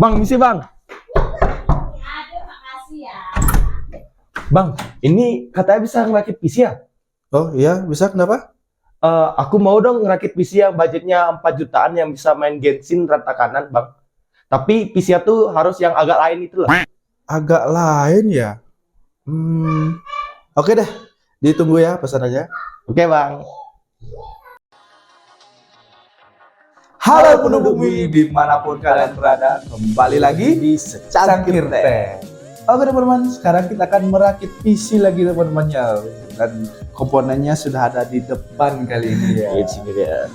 Bang, misi bang. Aduh, makasih ya. Bang, ini katanya bisa ngerakit PC ya? Oh iya, bisa kenapa? Aku mau dong ngerakit PC yang budgetnya 4 jutaan yang bisa main Genshin rata kanan, bang. Tapi PC-nya tuh harus yang agak lain itu lah. Agak lain ya. Oke deh, ditunggu ya pesanannya. Oke, bang. Halo penduduk bumi dimanapun kalian berada, kembali lagi di Secangkir Teh. Oke teman-teman, sekarang kita akan merakit PC lagi teman-teman ya. Dan komponennya sudah ada di depan kali ini ya. Di sini dia.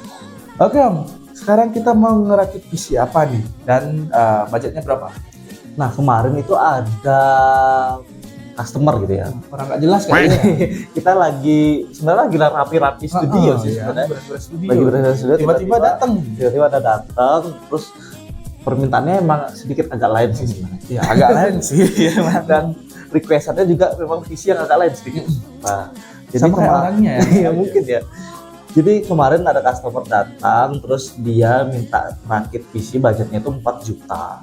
Oke Om, sekarang kita mau ngerakit PC apa nih? Dan budgetnya berapa? Nah kemarin itu ada customer gitu ya. Orang nggak jelas kayaknya. Kita sebenarnya lagi rapi-rapi studio sih sebenarnya. Beres-beres studio. Lagi beres studio. Tiba-tiba datang. Tiba-tiba ada datang, terus permintaannya emang sedikit agak lain sih sebenarnya. Ya agak lain sih. Dan requestannya juga memang PC yang agak lain sedikit. Nah, jadi Sama kayak orangnya ya. Iya mungkin ya. Jadi kemarin ada customer datang, terus dia minta rakit PC budgetnya itu 4 juta.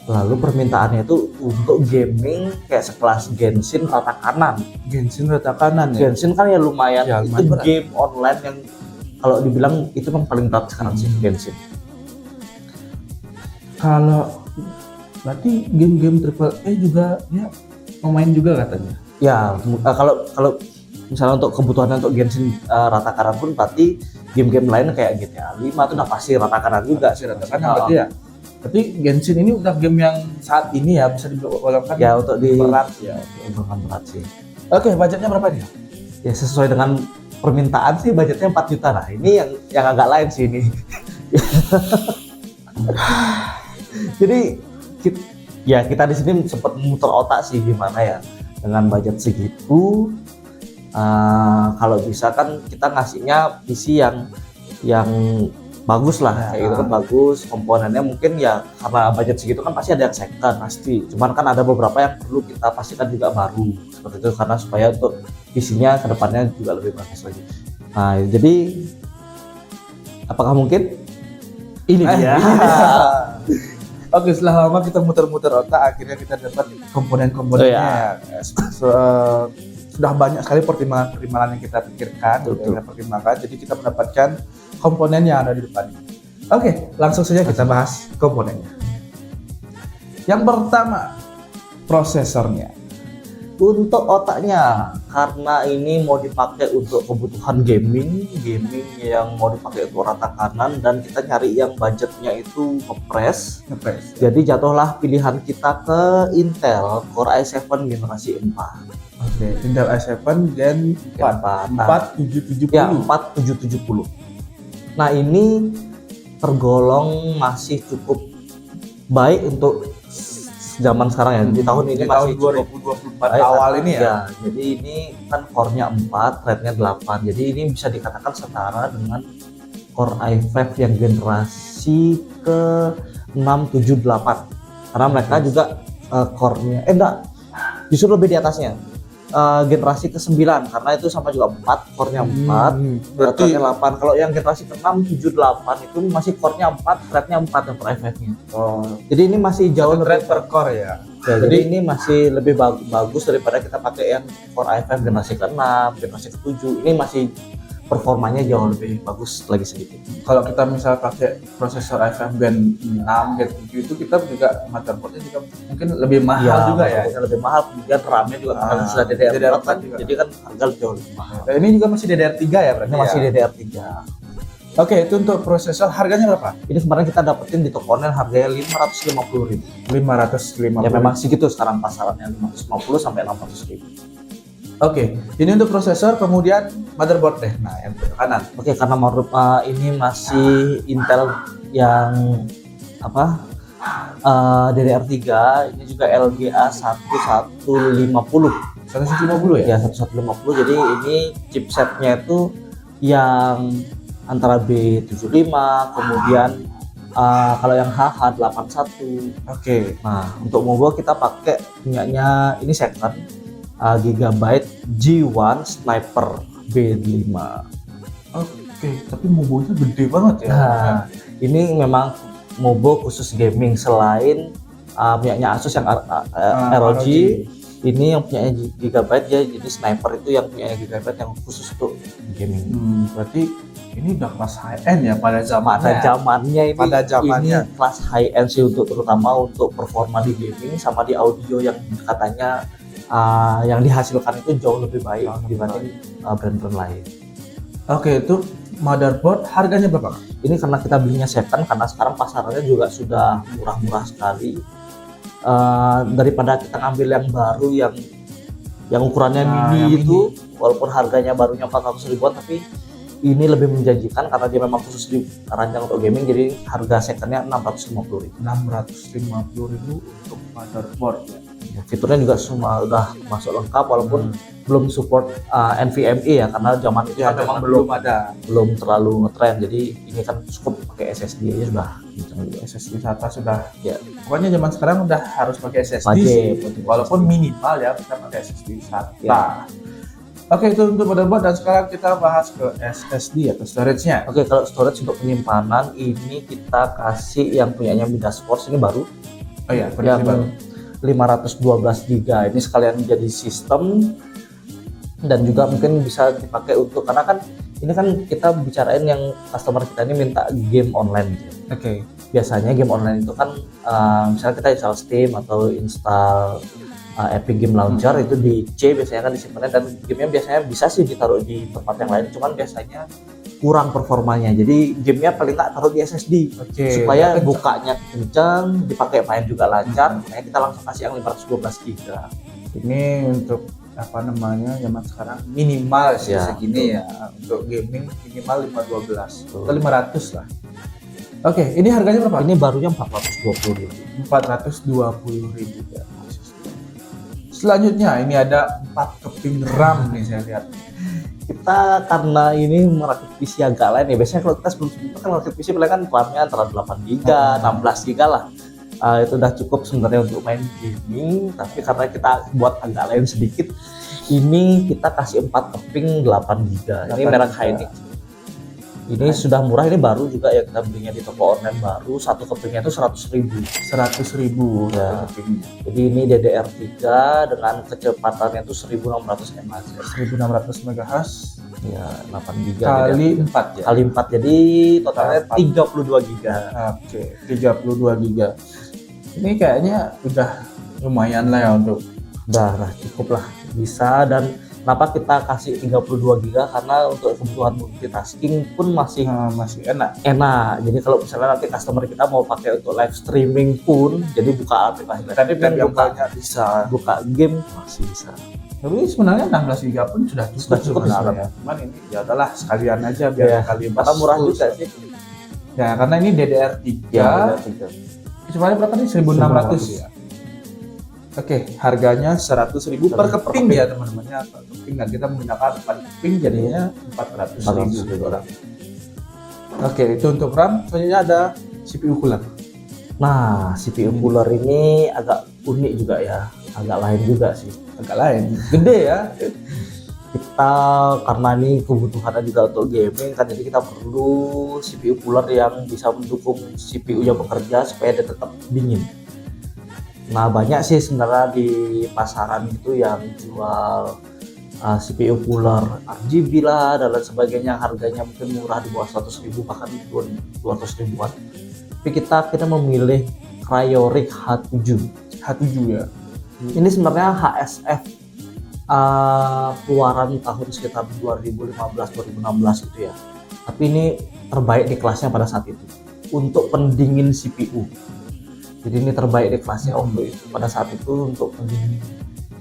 Lalu permintaannya itu untuk gaming kayak sekelas Genshin rata kanan. Genshin rata kanan ya. Genshin kan ya lumayan, Ya, itu lumayan berat. game online yang kalau dibilang itu memang paling berat sekarang sih Genshin. Kalau berarti game-game triple A juga dia mau main juga katanya. Ya kalau misalnya untuk kebutuhan untuk Genshin rata kanan pun berarti game-game lain kayak GTA 5 itu udah pasti rata kanan juga sih Rata kanan berarti ya. Berarti Genshin ini udah game yang saat ini ya bisa digolongkan Ya untuk di berat ya. bukan berat sih. Oke, budgetnya berapa nih? Ya sesuai dengan permintaan sih budgetnya 4 juta. Nah ini yang agak lain sih ini. Jadi kita di sini sempat muter otak sih gimana ya dengan budget segitu. Kalau bisa kan kita ngasihnya PC yang bagus lah, kayak gitu kan bagus. Komponennya mungkin ya karena budget segitu kan pasti ada yang second pasti. Cuman kan ada beberapa yang perlu kita pastikan juga baru seperti itu karena supaya untuk PC-nya kedepannya juga lebih bagus lagi. Nah jadi apakah mungkin? Ini dia. Oke, setelah lama kita muter-muter otak, akhirnya kita dapat komponen-komponennya. Sudah banyak sekali pertimbangan-pertimbangan yang kita pikirkan, yang kita pertimbangkan. Jadi kita mendapatkan komponen yang ada di depan ini. Oke, langsung saja kita bahas komponennya. Yang pertama, prosesornya. Untuk otaknya, karena ini mau dipakai untuk kebutuhan gaming yang mau dipakai untuk rata kanan dan kita nyari yang budgetnya itu ngepres. Jadi jatuhlah pilihan kita ke Intel Core i7 generasi 4. Oke, Intel i7 Gen 4770. Ya, 4770. Nah, ini tergolong masih cukup baik untuk zaman sekarang ya. Di tahun ini masih tahun 2024 awal ini ya. Jadi ini kan core-nya 4, thread-nya 8. Jadi ini bisa dikatakan setara dengan Core i5 yang generasi ke 678. Karena mereka juga core-nya justru lebih di atasnya. Generasi ke-9 karena itu sama juga 4, core-nya 4, berarti 8. Kalau yang generasi ke-6 78 itu masih core-nya 4, thread-nya 4 yang per i5-nya. Jadi ini masih jauh thread lebih per core ya. jadi ini masih lebih bagus daripada kita pakai yang Core i5 generasi ke-6, generasi ke-7. Ini masih performanya jauh lebih bagus lagi sedikit. Kalau kita misal pakai prosesor i5 Gen 6, Gen 7 itu kita juga motherboardnya juga mungkin lebih mahal juga ya. Lebih mahal, kemudian RAM-nya juga karena sudah DDR4 kan, juga. jadi kan harga jauh lebih mahal. Ini juga masih DDR3 ya berarti. Ini masih ya? DDR3. Oke, itu untuk prosesor harganya berapa? Ini kemarin kita dapetin di toko online harganya 550.000. 550. Ya memang segitu sekarang pasarannya 550 sampai 600.000. Oke, ini untuk prosesor, kemudian motherboard deh. Nah, yang kanan. Oke, karena ini masih Intel yang DDR3, ini juga LGA 1150. 150 ya? Ya 1150. Jadi ini chipsetnya itu yang antara B75, kemudian kalau yang HH81. Oke. Nah, untuk mobile kita pakai punyanya ini second Gigabyte G1 Sniper B5. Oke, tapi mobilnya gede banget ya. Nah, ini memang Mobo khusus gaming selain punyanya Asus yang ROG. Ini yang punya Gigabyte ya, jadi Sniper itu yang punya Gigabyte yang khusus untuk gaming. Berarti ini udah kelas high end ya pada Zamannya ini. Pada zamannya. Ini kelas high end sih terutama untuk performa di gaming sama di audio yang katanya yang dihasilkan itu jauh lebih baik dibanding brand-brand lain. Oke, itu motherboard harganya berapa? Ini karena kita belinya second karena sekarang pasarannya juga sudah murah-murah sekali. Daripada kita ngambil yang baru yang ukurannya mini itu, walaupun harganya barunya 400 ribuan, tapi ini lebih menjanjikan karena dia memang khusus dirancang untuk gaming, jadi harga secondnya 650 ribu. 650 ribu untuk motherboard ya. Fiturnya juga semua udah masuk lengkap walaupun belum support NVMe ya, karena zaman itu kan memang belum terlalu ngetren, jadi ini kan cukup pakai SSD aja sudah SSD SATA sudah ya. Pokoknya zaman sekarang udah harus pakai SSD sih, walaupun minimal ya kita pakai SSD SATA ya. Oke, itu untuk motherboard, dan sekarang kita bahas ke SSD atau storage-nya. Oke, kalau storage untuk penyimpanan ini kita kasih yang punyanya Midas Force, ini baru. Oh iya, yang baru 512 GB. Ini sekalian jadi sistem dan juga mungkin bisa dipakai untuk, karena kan ini kan kita bicarain yang customer kita ini minta game online gitu. Oke. Biasanya game online itu kan misalnya kita install Steam atau install Epic Game Launcher, itu di C biasanya kan disimpannya, dan gamenya biasanya bisa sih ditaruh di tempat yang lain, cuman biasanya kurang performanya, jadi gamenya paling nggak taruh di SSD supaya bukanya kencang, dipakai main juga lancar. Makanya kita langsung kasih yang 512 GB. Ini untuk apa namanya, zaman sekarang minimal sih ya, segini ya, untuk gaming minimal 512 atau 500 lah. Oke, ini harganya berapa? Ini barunya 420 ribu. 420 ribu ya. Selanjutnya ini ada 4 keping RAM nih saya lihat. Kita karena ini merakit PC agak lain ya, biasanya kalau kita sebelum itu kan merakit PC paling kan RAM-nya antara 8 GB, 16 GB lah. Itu udah cukup sebenarnya untuk main gaming, tapi karena kita buat agak lain sedikit, ini kita kasih 4 keping 8 GB. Ini merek Hynix. Ini sudah murah, ini baru juga ya, kita belinya di toko online baru, satu kepingnya itu 100 ribu. 100 ribu ya. Jadi ini DDR3 dengan kecepatannya itu 1600 mHz. 1600 MHz ya, 8 GB kali 4 ya. Kali 4 jadi totalnya 32 GB. Oke, 32 GB. Ini kayaknya udah lumayan lah ya untuk udah cukup lah bisa. Dan kenapa kita kasih 32 GB, karena untuk kebutuhan multitasking pun masih enak. Jadi kalau misalnya nanti customer kita mau pakai untuk live streaming pun, jadi buka aplikasi tapi kan bisa buka game masih bisa. Tapi sebenarnya 16 GB pun sudah cukup sebenarnya. Cuman ini ya adalah sekalian aja biar kali mata murah juga sih. Ya, karena ini DDR3. Ya, Cuma berapa nih? 1600 ya. Oke, harganya 100 ribu per keping ya teman-teman ya. Per keping, dan kita menggunakan 4 keping jadinya 400 ribu. Oke, itu untuk RAM. Selanjutnya ada CPU cooler. Nah, CPU cooler ini agak unik juga ya, agak lain juga sih. Agak lain, gede ya. Kita karena ini kebutuhannya juga untuk gaming kan, jadi kita perlu CPU cooler yang bisa mendukung CPU-nya bekerja supaya dia tetap dingin. Nah, banyak sih sebenarnya di pasaran itu yang jual CPU cooler RGB lah dan lain sebagainya, harganya mungkin murah di bawah 100 ribu bahkan 200 ribuan. Tapi kita memilih Cryoric H7 ya. Ini sebenarnya HSF keluaran tahun sekitar 2015-2016 gitu ya. Tapi ini terbaik di kelasnya pada saat itu untuk pendingin CPU. Jadi ini terbaik di kelasnya waktu itu pada saat itu untuk pendingin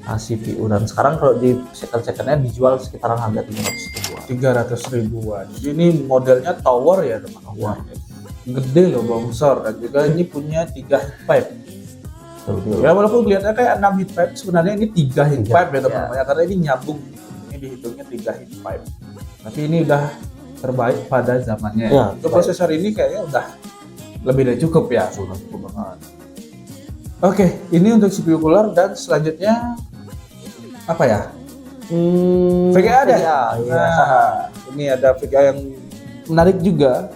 CPU. Dan sekarang kalau di second-secondnya dijual sekitaran harga 300 ribuan. Jadi ini modelnya tower ya teman-teman. Tower. Gede loh, bongsor, dan juga ini punya 3 heat pipe. Ya walaupun kelihatannya kayak 6 heat pipe, sebenarnya ini 3 heat pipe ya teman-teman ya, karena ini nyambung. Ini dihitungnya 3 heat pipe. Tapi ini udah terbaik pada zamannya. Ya, untuk prosesor ini kayaknya udah lebih dari cukup ya. Sudah cukup banget. Oke, ini untuk CPU cooler, dan selanjutnya apa ya? VGA ada. Ya. Nah, ini ada VGA yang menarik juga.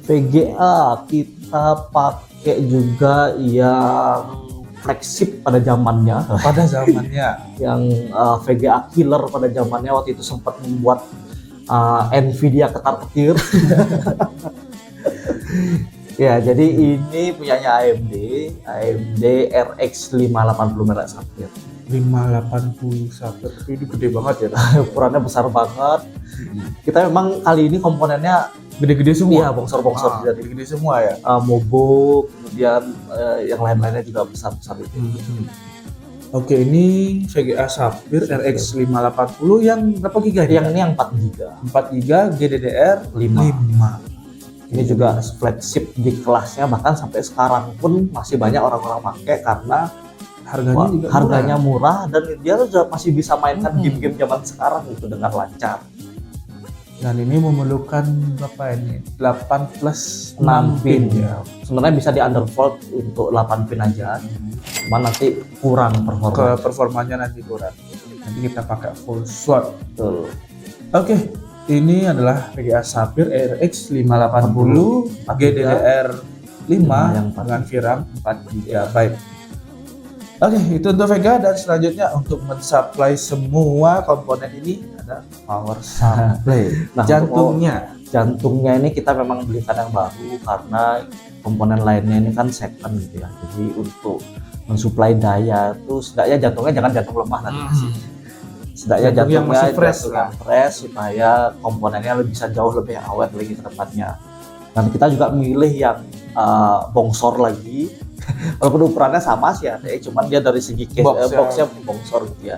VGA kita pakai juga yang flagship pada zamannya, Pada zamannya. yang VGA killer pada zamannya waktu itu sempat membuat Nvidia ketar-ketir. Ya, jadi ini punyanya AMD RX 580 merek Sapphire. 580 Sapphire, tapi ini gede banget ya. Ukurannya besar banget. Kita memang kali ini komponennya Gede-gede semua. iya bongsor-bongsor jadi Gede-gede semua ya. Mobo, kemudian yang lain-lainnya juga besar-besar itu. Oke, ini VGA Sapphire RX 580 yang berapa giga ini? Yang ini yang 4 GB. 4 giga GDDR 5. Ini juga flagship di kelasnya, bahkan sampai sekarang pun masih banyak orang-orang pakai karena Harganya juga harganya murah dan dia juga masih bisa mainkan game-game zaman sekarang itu dengan lancar. Dan ini memerlukan berapa ini? 8 plus 6 6 pin pin ya. Sebenarnya bisa di undervolt untuk 8 pin aja. Cuma nanti kurang performa. Performanya nanti kurang. Nanti kita pakai full slot. Betul. Oke, ini adalah VGA Sapphire RX 580 GDDR 5 yang 4 dengan VRAM 4 GB. Oke, itu untuk Vega, dan selanjutnya untuk mensuplai semua komponen ini ada power supply. Nah, jantungnya ini kita memang belikan yang baru karena komponen lainnya ini kan second gitu ya. Jadi untuk mensuplai daya itu setidaknya jantungnya jangan jantung lemah nanti sih. Setidaknya Jantung yang jantungnya masih fresh jantung yang fresh supaya komponennya bisa jauh lebih awet lagi ke depannya. Dan kita juga milih yang bongsor lagi. Walaupun ukurannya sama sih ya, cuman dia dari segi case, boxnya bongsor gitu ya.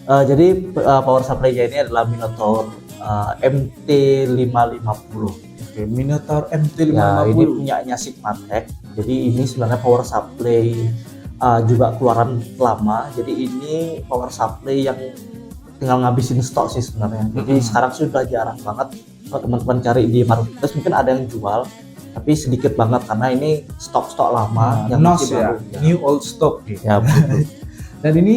Jadi power supply-nya ini adalah Minotaur MT550. Oke, Minotaur MT550. Ya, ini punyanya Sigmatech. Jadi ini sebenarnya power supply juga keluaran lama. Jadi ini power supply yang tinggal ngabisin stok sih sebenarnya. Jadi sekarang sudah jarang banget kalau teman-teman cari di marketplace, mungkin ada yang jual, tapi sedikit banget karena ini stok-stok lama yang masih baru. Ya. New old stock gitu. Ya, betul. Dan ini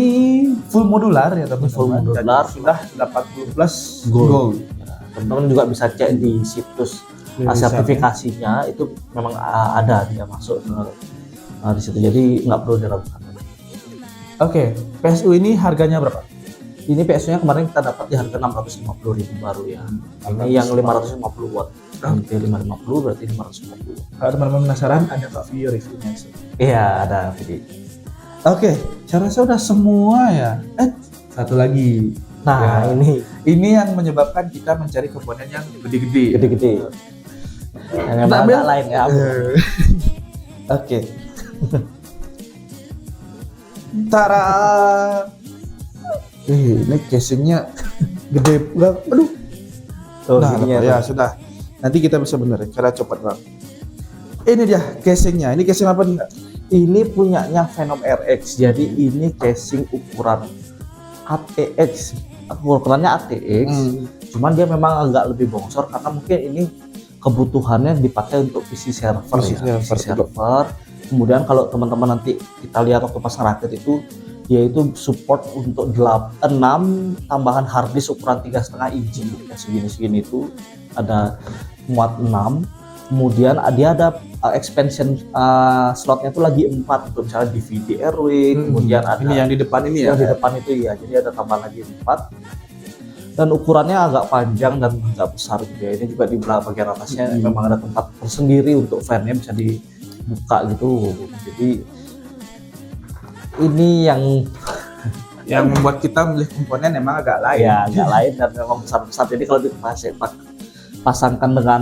full modular ya teman-teman. Full modular. Dan sudah 80 plus gold. Ya, teman-teman juga bisa cek di situs sertifikasinya, itu memang ada dia masuk di situ. Jadi nggak perlu diragukan. Oke, PSU ini harganya berapa? Ini PSU-nya kemarin kita dapat di harga 650.000 baru ya. Ini yang 550 watt. MT 550 berarti 550. Kalau teman-teman penasaran, ada kok video reviewnya. Iya, ada video. Oke, saya rasa udah semua ya. Satu lagi. Nah, Ya. ini yang menyebabkan kita mencari komponen yang gede-gede. gede-gede. Yang Kita memang ambil. agak lain ya. Oke. Tara. Ini casingnya gede banget. Aduh. Tuh, Nah, gininya ya tuh. sudah. Nanti kita bisa benerin. Cara cepat banget. Ini dia casingnya. Ini casing apa nih? Ini punyanya Venom RX. Jadi ini casing ukuran ATX. Ukurannya ATX. Cuman dia memang agak lebih bongsor karena mungkin ini kebutuhannya dipakai untuk PC server ya. PC server. Kemudian kalau teman-teman nanti kita lihat waktu pas ngerakit itu, yaitu support untuk 6 tambahan harddisk ukuran 3,5 inci ya, segini itu ada muat 6. Kemudian dia ada expansion slotnya itu lagi 4 untuk misalnya DVD RW. Kemudian ada ini yang di depan ini ya. yang di depan itu ya, jadi ada tambahan lagi 4 dan ukurannya agak panjang dan agak besar gitu ya. Ini juga di bagian atasnya memang ada tempat tersendiri untuk fan-nya bisa dibuka gitu. Jadi ini yang membuat kita milih komponen emang agak lain. ya agak lain dan memang besar-besar. Jadi kalau dipasangkan dengan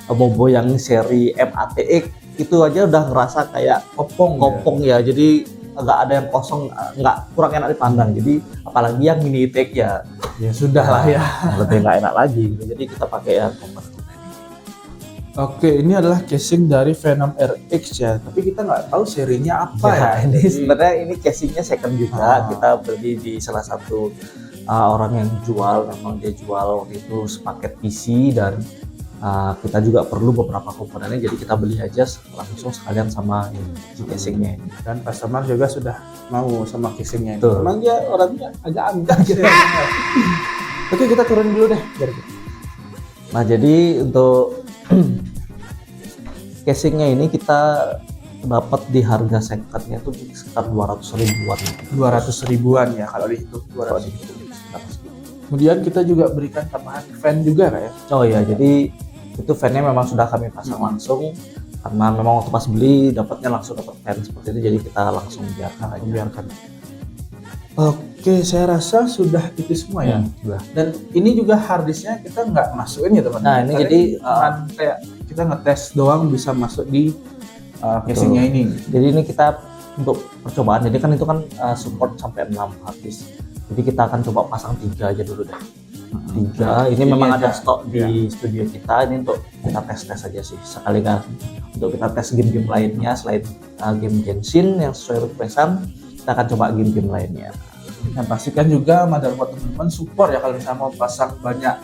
Mobo yang seri MATX itu aja udah ngerasa kayak kopong ya. Jadi agak ada yang kosong, nggak kurang enak dipandang. Jadi apalagi yang mini tech ya sudah lah ya. lebih nggak enak lagi gitu. Jadi kita pakai yang komponen. Oke, ini adalah casing dari Venom RX ya. Tapi kita nggak tahu serinya apa ya. Ini sebenarnya ini casingnya second juga. Kita beli di salah satu orang yang jual. Memang dia jual waktu itu sepaket PC dan kita juga perlu beberapa komponennya. Jadi kita beli aja langsung sekalian sama casingnya ini. Dan customer juga sudah mau sama casingnya ini. Betul. Memang dia orangnya agak angka gitu. Oke, kita turun dulu deh. Nah, jadi untuk casingnya ini kita dapat di harga secondnya itu sekitar 200 ribuan. 200 ribuan ya kalau dihitung Kalau 200. dihitung sekitar segitu. Kemudian kita juga berikan tambahan fan juga Kak ya. Oh iya, jadi itu fan-nya memang sudah kami pasang langsung karena memang waktu pas beli dapatnya langsung dapat fan seperti itu, jadi kita langsung biarkan aja. Biarkan. Oke, saya rasa sudah itu semua ya. Sudah. Dan ini juga harddisknya kita nggak masukin ya teman-teman. Nah, ini Karena jadi, cuman kayak kita ngetes doang bisa masuk di casingnya ini. Jadi ini kita untuk percobaan, jadi kan itu kan support sampai 6 harddisk. Jadi kita akan coba pasang 3 aja dulu deh. 3, ini memang ada stok di studio kita, ini untuk kita tes-tes aja sih sekalian untuk kita tes game-game lainnya selain game Genshin yang sesuai requestan, kita akan coba game-game lainnya. Dan pastikan juga motherboard teman-teman support ya kalau misalnya mau pasang banyak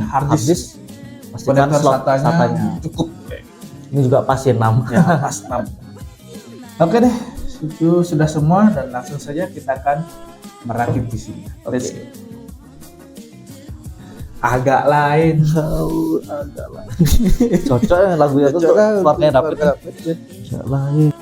harddisk. Pastikan slot SATA-nya cukup. ini juga pasti 6 Ya, pas 6. Oke deh, itu sudah semua dan langsung saja kita akan merakit di sini. Let's go. Agak lain. agak lain. Cocok ya lagunya tuh slotnya dapet. Agak lain.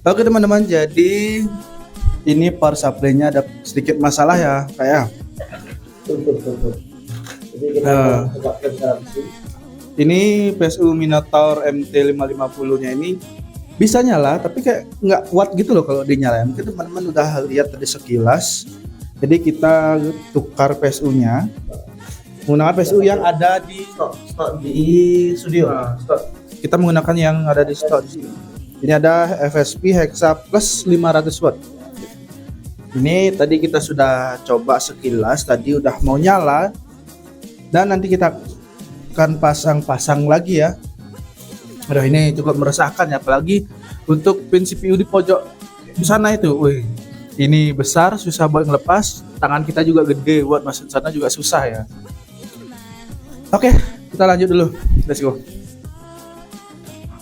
Oke teman-teman, jadi ini power supply-nya ada sedikit masalah ya kayak. Jadi kita coba garansi. Ini PSU Minotaur MT550-nya ini bisa nyala tapi kayak nggak kuat gitu loh kalau dinyalain. Mungkin teman-teman udah lihat tadi sekilas. Jadi kita tukar PSU-nya menggunakan PSU yang ada di stok di studio. Kita menggunakan yang ada di stok di sini. Ini ada FSP Hexa Plus 500 watt. Ini tadi kita sudah coba sekilas, tadi udah mau nyala. Dan nanti kita akan pasang-pasang lagi ya. Aduh, ini cukup meresahkan ya, apalagi untuk pin CPU di pojok di sana itu. Wih, ini besar, susah buat ngelepas. Tangan kita juga gede, buat masuk sana juga susah ya. Oke, kita lanjut dulu. Let's go.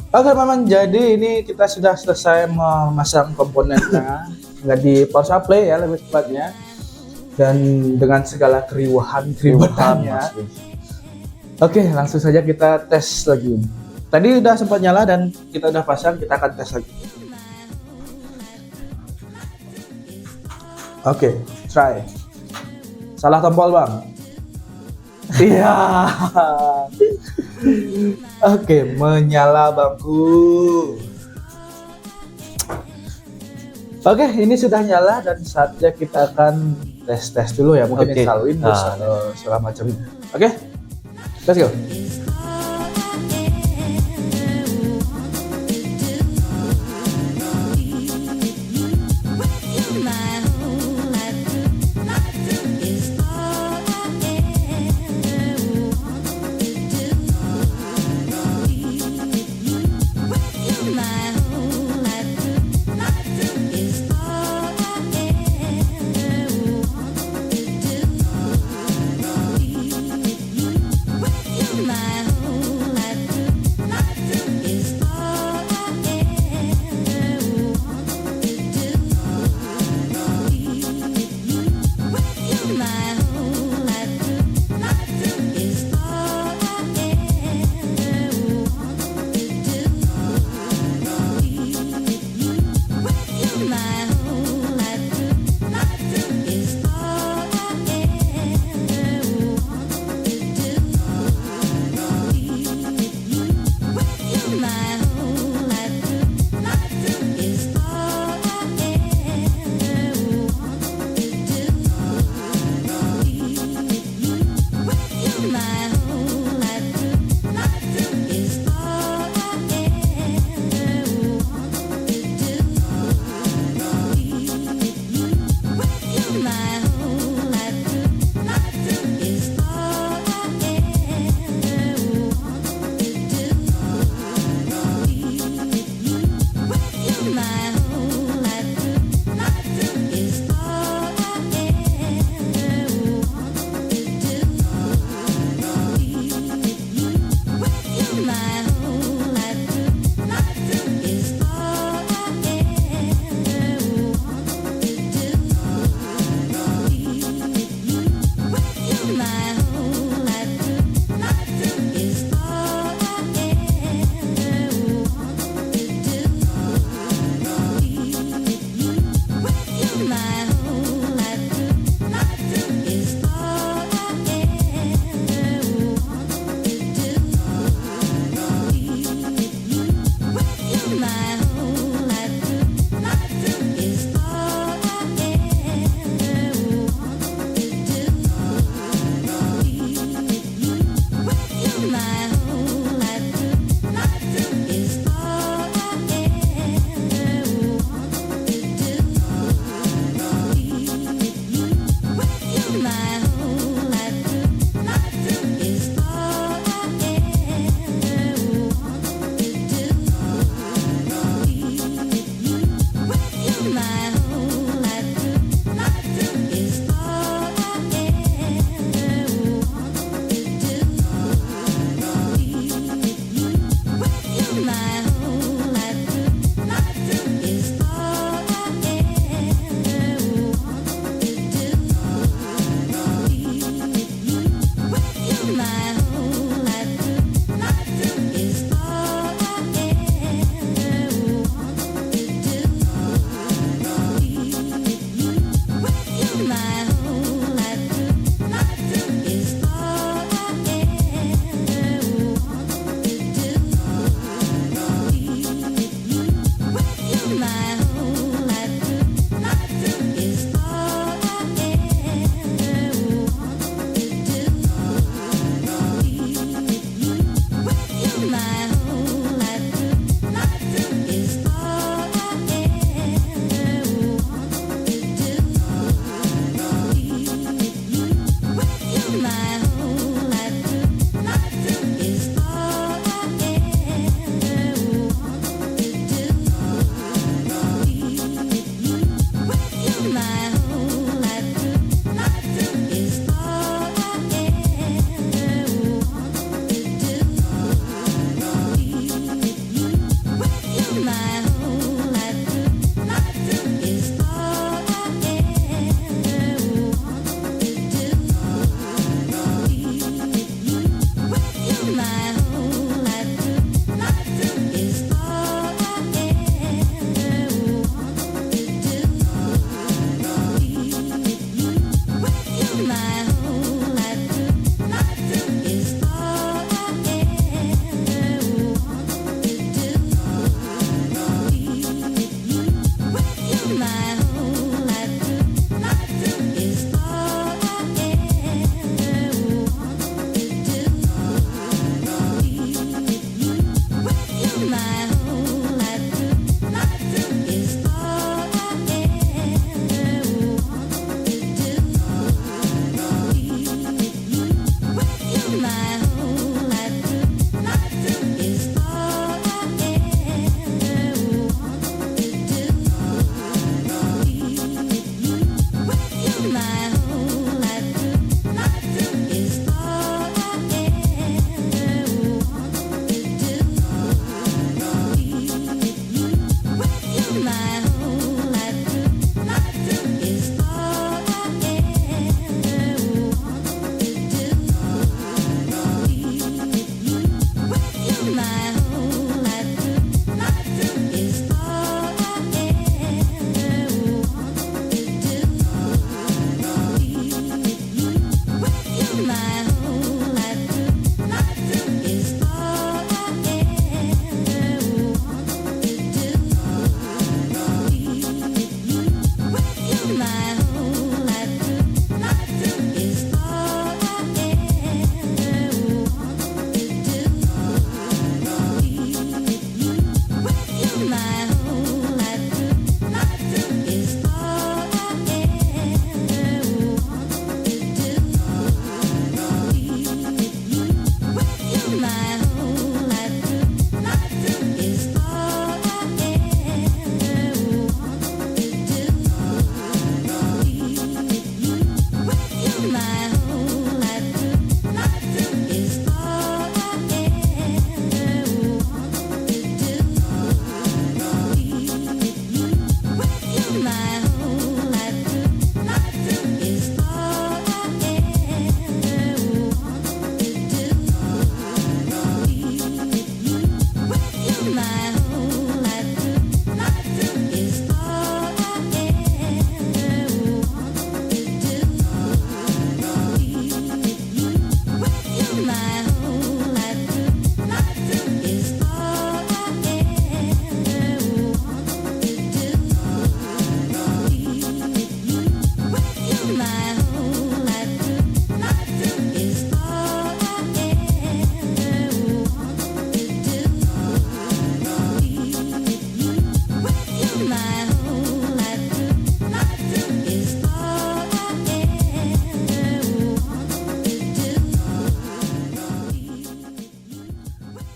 Oke teman-teman, jadi ini kita sudah selesai memasang komponennya nggak di power supply ya lebih tepatnya, dan dengan segala keriuhannya. Oke, langsung saja kita tes lagi. Tadi udah sempat nyala dan kita udah pasang, kita akan tes lagi. Oke, try. Salah tombol bang. Iya. Oke, menyala bangku. Oke, ini sudah nyala dan saatnya kita akan tes dulu ya. Mungkin install Windows atau segala macam. Oke, let's go.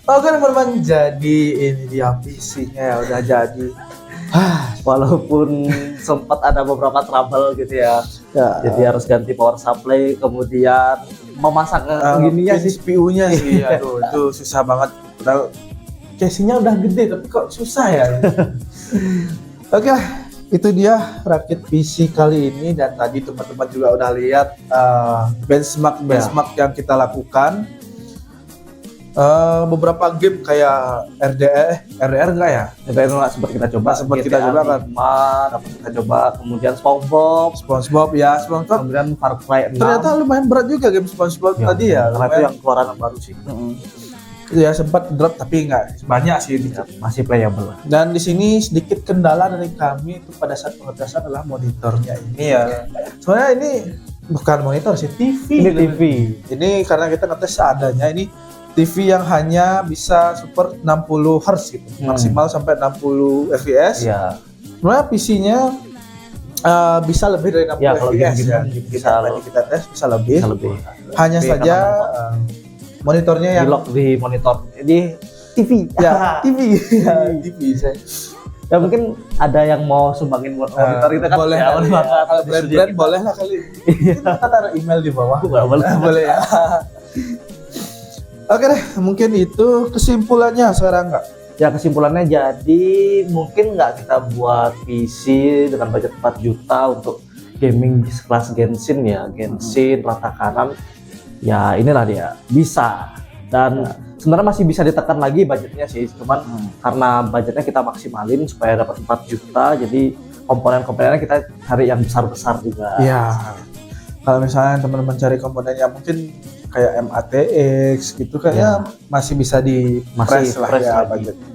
Oke teman-teman, jadi ini dia PC-nya ya, udah jadi. Walaupun sempat ada beberapa trouble gitu ya. Jadi harus ganti power supply, kemudian memasang gininya sih. CPU-nya sih, aduh itu susah banget. Padahal casing-nya udah gede tapi kok susah ya. Oke lah, itu dia rakit PC kali ini, dan tadi teman-teman juga udah lihat benchmark yang kita lakukan. beberapa game kayak RDR enggak ya? RDR nggak sempat kita coba, Sempat kita coba kan. 5 dapat kita coba, kemudian SpongeBob, SpongeBob ya, SpongeBob. kemudian Far Cry 6. Ternyata lumayan berat juga game SpongeBob tadi ya. Karena itu yang keluaran baru sih. Ya sempat drop tapi nggak banyak sih. Masih playable lah. Dan di sini sedikit kendala dari kami itu pada saat pengetesan adalah monitornya ini ya. Soalnya ini bukan monitor sih, TV. Ini TV. Ini karena kita ngetes seadanya, ini TV yang hanya bisa support 60 Hz gitu, maksimal sampai 60 fps. Iya. Sebenarnya PC-nya bisa lebih dari 60 Ya, kalau fps game-game ya. bisa Kita tes bisa lebih. Bisa lebih. Hanya Tapi saja monitornya Di yang lock di monitor di TV. ya TV. Ya, TV saya. Ya mungkin ada yang mau sumbangin buat monitor kita kan. Boleh ya, kali boleh ya. banget. Kalau Di brand studio kita. boleh lah kali. Kita taruh email di bawah. Boleh. Boleh ya. Oke deh, mungkin itu kesimpulannya sekarang nggak? Ya kesimpulannya jadi mungkin nggak kita buat PC dengan budget 4 juta untuk gaming sekelas Genshin ya, Genshin rata kanan ya inilah dia bisa, dan sebenarnya masih bisa ditekan lagi budgetnya sih, cuman karena budgetnya kita maksimalin supaya dapat 4 juta, jadi komponen-komponennya kita cari yang besar-besar juga. Iya. Kalau misalnya teman-teman cari komponen yang mungkin kayak MATX gitu kayaknya masih bisa di press lah fresh ya lagi. budgetnya.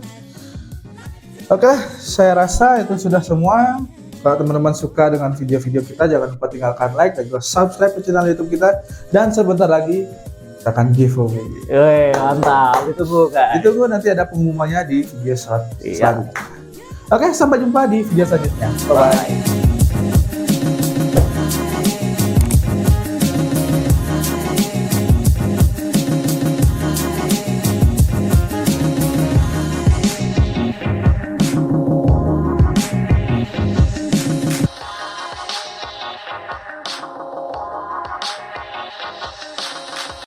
Oke, saya rasa itu sudah semua. Kalau teman-teman suka dengan video-video kita, jangan lupa tinggalkan like dan juga subscribe ke channel YouTube kita. Dan sebentar lagi kita akan giveaway. Mantap, itu bukan. Ditunggu nanti ada pengumumannya di video selanjutnya. Oke, sampai jumpa di video selanjutnya. Bye.